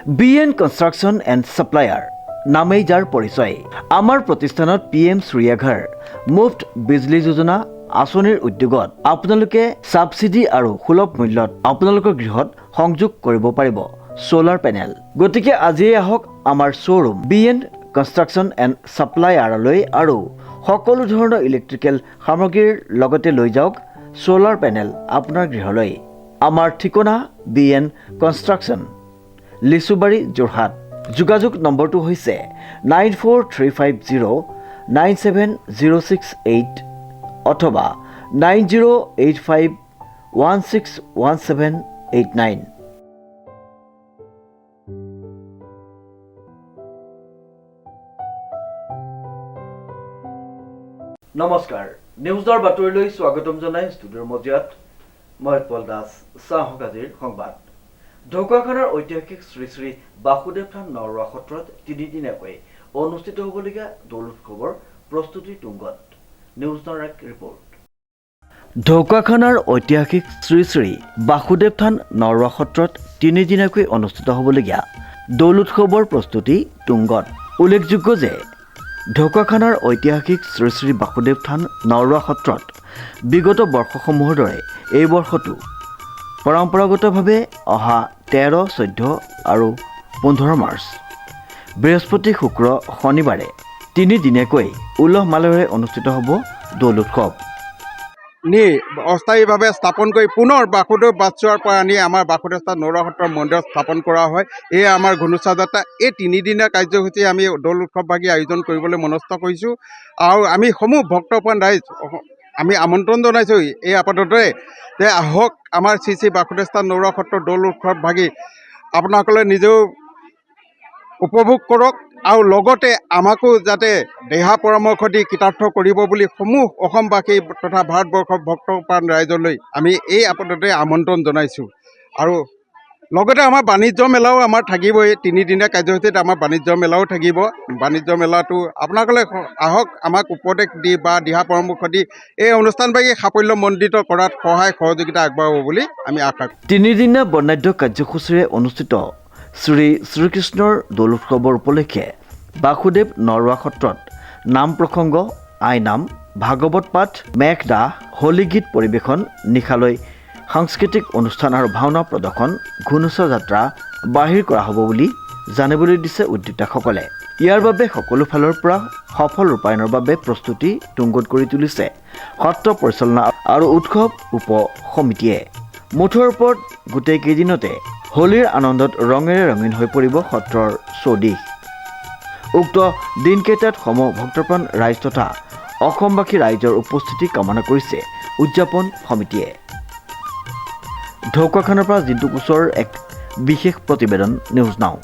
BN construction and supplier নামেই যাৰ পৰিচয়। আমাৰ প্ৰতিষ্ঠানত PM সূৰ্যাঘৰ মুফ্ত বিজলী যোজনা আঁচনিৰ উদ্যোগত আপোনালোকে ছাবচিডি আৰু সুলভ মূল্যত আপোনালোকৰ গৃহত সংযোগ কৰিব পাৰিব সোলাৰ পেনেল। গতিকে আজিয়ে আহক আমাৰ শ্ব'ৰুম BN কনষ্ট্ৰাকশ্যন এণ্ড ছাপ্লায়াৰলৈ আৰু সকলো ধৰণৰ ইলেক্ট্ৰিকেল সামগ্ৰীৰ লগতে লৈ যাওক সোলাৰ পেনেল আপোনাৰ গৃহলৈ। আমাৰ ঠিকনা BN কনষ্ট্ৰাকশ্যন, লিচুবাৰী, যোৰহাট। যোগাযোগ নম্বৰটো হৈছে 9435097068 অথবা 9085161789। নমস্কাৰ, নিউজৰ বাতৰিলৈ স্বাগতম জনাই ষ্টুডিঅ'ৰ মজিয়াত মই পল দাস। চাহক আজিৰ সংবাদ। ঢকুৱাখানাৰ ঐতিহাসিক শ্ৰী শ্ৰী বাসুদেৱ থান নৰোৱা সত্ৰত তিনিদিনীয়াকৈ অনুষ্ঠিত হ'বলগীয়া দৌল উৎসৱৰ প্ৰস্তুতি তুংগত। নিউজ নাওৰ এক ৰিপৰ্ট। ঢকুৱাখানাৰ ঐতিহাসিক শ্ৰী শ্ৰী বাসুদেৱ থান নৰোৱা সত্ৰত তিনিদিনীয়াকৈ অনুষ্ঠিত হ'বলগীয়া দৌল উৎসৱৰ প্ৰস্তুতি তুংগত। উল্লেখযোগ্য যে ঢকুৱাখানাৰ ঐতিহাসিক শ্ৰী শ্ৰী বাসুদেৱ থান নৰোৱা সত্ৰত বিগত বৰ্ষসমূহৰ দৰে এই বৰ্ষতো পৰম্পৰাগতভাৱে অহা 13, 14 আৰু 15 মাৰ্চ বৃহস্পতি, শুক্ৰ, শনিবাৰে তিনিদিনীয়াকৈ উলহ মালহেৰে অনুষ্ঠিত হ'ব দৌল উৎসৱ। অস্থায়ীভাৱে স্থাপন কৰি পুনৰ বাসুদেৱ বাটচোৱাৰ পৰা আনি আমাৰ বাসুদেৱ থান নৰোৱা সত্ৰৰ মন্দিৰত স্থাপন কৰা হয়। এয়া আমাৰ ঘনোচা যাত্ৰা। এই তিনিদিনীয়া কাৰ্যসূচী আমি দৌল উৎসৱভাগী আয়োজন কৰিবলৈ মনস্থ কৰিছোঁ আৰু আমি সমূহ ভক্তপ্ৰাণ ৰাইজ আমি আমন্ত্ৰণ জনাইছোঁ এই আপাততে যে আহক আমাৰ শ্ৰী শ্ৰী বাসুদেৱ থান নৰোৱা সত্ৰৰ দৌল উৎসৱভাগী আপোনাসকলে নিজেও উপভোগ কৰক আৰু লগতে আমাকো যাতে দেহা পৰামৰ্শ দি কৃতাৰ্থ কৰিব বুলি সমূহ অসমবাসী তথা ভাৰতবৰ্ষৰ ভক্তপ্ৰাণ ৰাইজলৈ আমি এই আপাততে আমন্ত্ৰণ জনাইছোঁ। আৰু লগতে আমাৰ বাণিজ্য মেলাও আমাৰ থাকিবই। তিনিদিনীয়া কাৰ্যসূচীত আমাৰ বাণিজ্য মেলাও থাকিব। বাণিজ্য মেলাটো আপোনালোকে আহক, আমাক উপদেশ দি বা দিহা পৰামৰ্শ দি এই অনুষ্ঠানভাগী সাফল্যমণ্ডিত কৰাত সহায় সহযোগিতা আগবঢ়াব বুলি আমি আশা কৰোঁ। তিনিদিনীয়া বৰ্ণাঢ্য কাৰ্যসূচীৰে অনুষ্ঠিত শ্ৰীকৃষ্ণৰ দৌল উৎসৱৰ উপলক্ষে বাসুদেৱ নৰোৱা সত্ৰত নাম প্ৰসংগ, আইনাম, ভাগৱত পাঠ, মেঘদাহ, হোলী গীত পৰিৱেশন, নিশালৈ সাংস্কৃতিক অনুষ্ঠান আৰু ভাওনা প্ৰদৰ্শন, ঘনোচা যাত্ৰা বাহিৰ কৰা হ'ব বুলি জানিবলৈ দিছে উদ্যোক্তাসকলে। ইয়াৰ বাবে সকলো ফালৰ পৰা সফল ৰূপায়ণৰ বাবে প্ৰস্তুতি তুংগত কৰি তুলিছে সত্ৰ পৰিচালনা আৰু উৎসৱ উপ সমিতিয়ে। মুঠৰ ওপৰত গোটেই কেইদিনতে হোলীৰ আনন্দত ৰঙেৰে ৰঙীন হৈ পৰিব সত্ৰৰ চৌদিশ। উক্ত দিনকেইটাত সম ভক্তপ্ৰাণ ৰাইজ তথা অসমবাসী ৰাইজৰ উপস্থিতি কামনা কৰিছে উদযাপন সমিতিয়ে। ঢকুৱাখানাৰ পৰা জিন্তু কোচৰ এক বিশেষ প্ৰতিবেদন, নিউজ নাও।